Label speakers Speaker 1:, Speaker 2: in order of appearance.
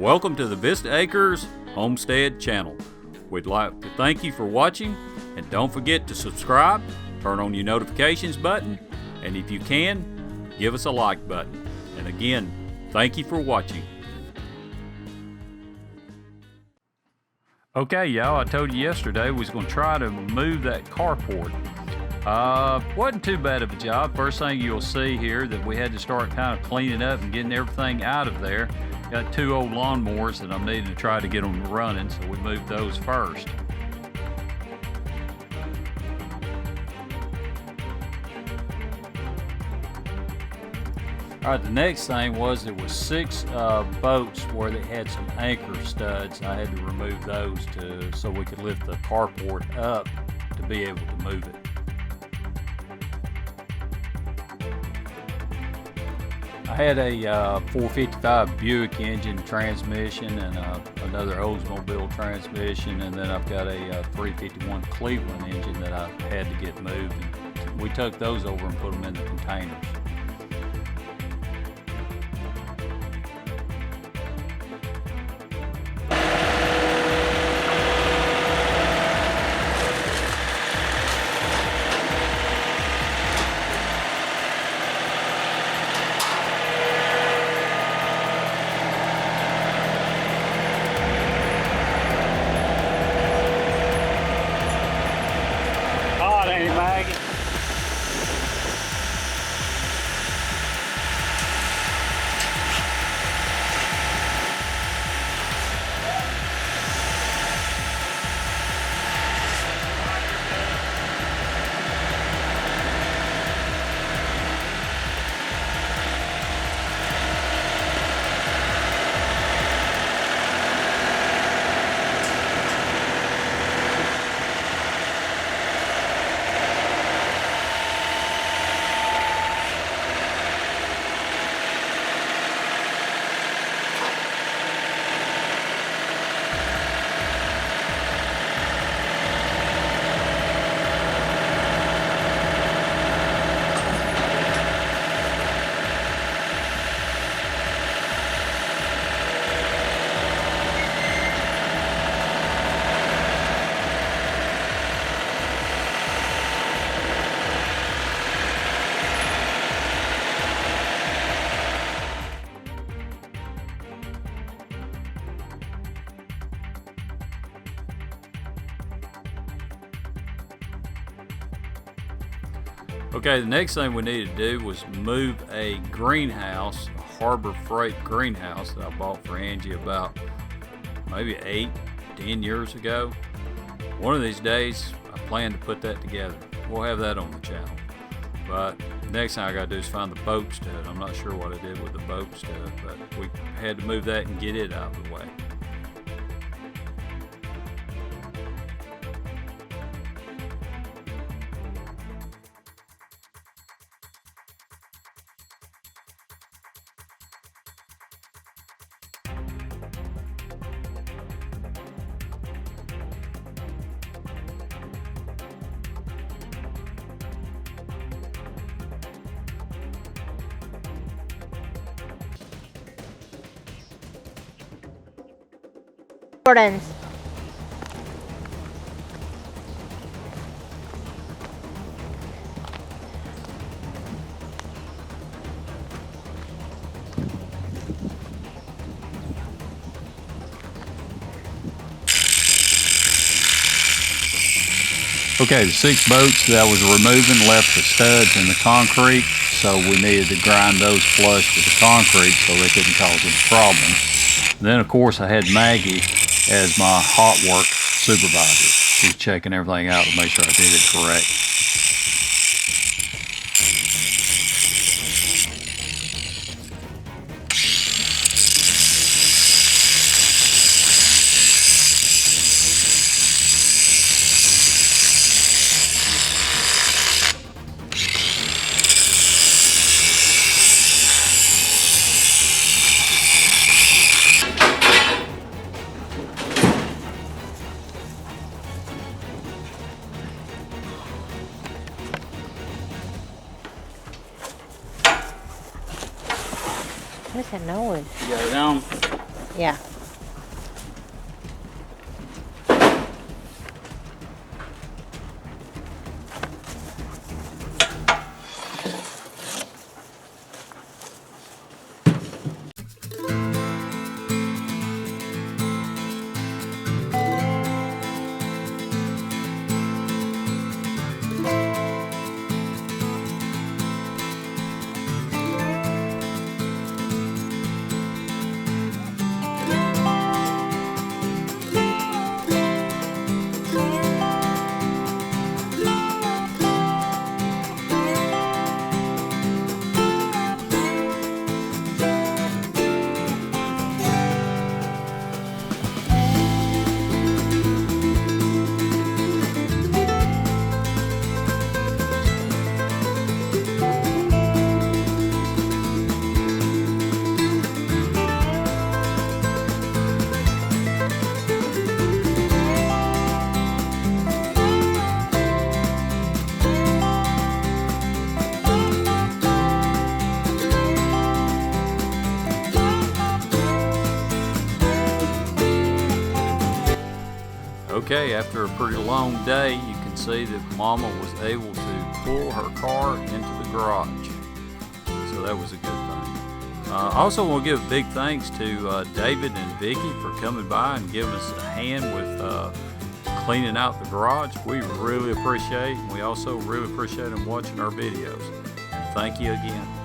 Speaker 1: Welcome to the Vista Acres Homestead channel. We'd like to thank you for watching, and don't forget to subscribe, turn on your notifications button, and if you can, give us a like button. And again, thank you for watching. Okay, y'all, I told you yesterday we was going to try to move that carport. Wasn't too bad of a job. First thing you'll see here that we had to start kind of cleaning up and getting everything out of there. Got two old lawnmowers that I'm needing to try to get them running, so we moved those first. All right, the next thing was there was 6 boats where they had some anchor studs. I had to remove those so we could lift the carport up to be able to move it. I had a 455 Buick engine transmission and another Oldsmobile transmission, and then I've got a 351 Cleveland engine that I had to get moved. And we took those over and put them in the containers. Okay, the next thing we needed to do was move a greenhouse, a Harbor Freight greenhouse that I bought for Angie about maybe 8-10 years ago. One of these days, I plan to put that together. We'll have that on the channel. But next thing I gotta do is find the boat stud. I'm not sure what I did with the boat stud, but we had to move that and get it out of the way.
Speaker 2: Jordans.
Speaker 1: Okay, the 6 boats that I was removing left the studs in the concrete, so we needed to grind those flush with the concrete so they couldn't cause any problems. Then of course I had Maggie as my hot work supervisor. She's checking everything out to make sure I did it correct.
Speaker 2: that noise?
Speaker 1: You got it on?
Speaker 2: Yeah.
Speaker 1: Okay, after a pretty long day, you can see that Mama was able to pull her car into the garage. So that was a good thing. I also want to give a big thanks to David and Vicky for coming by and giving us a hand with cleaning out the garage. We really appreciate it, and we also really appreciate them watching our videos. And thank you again.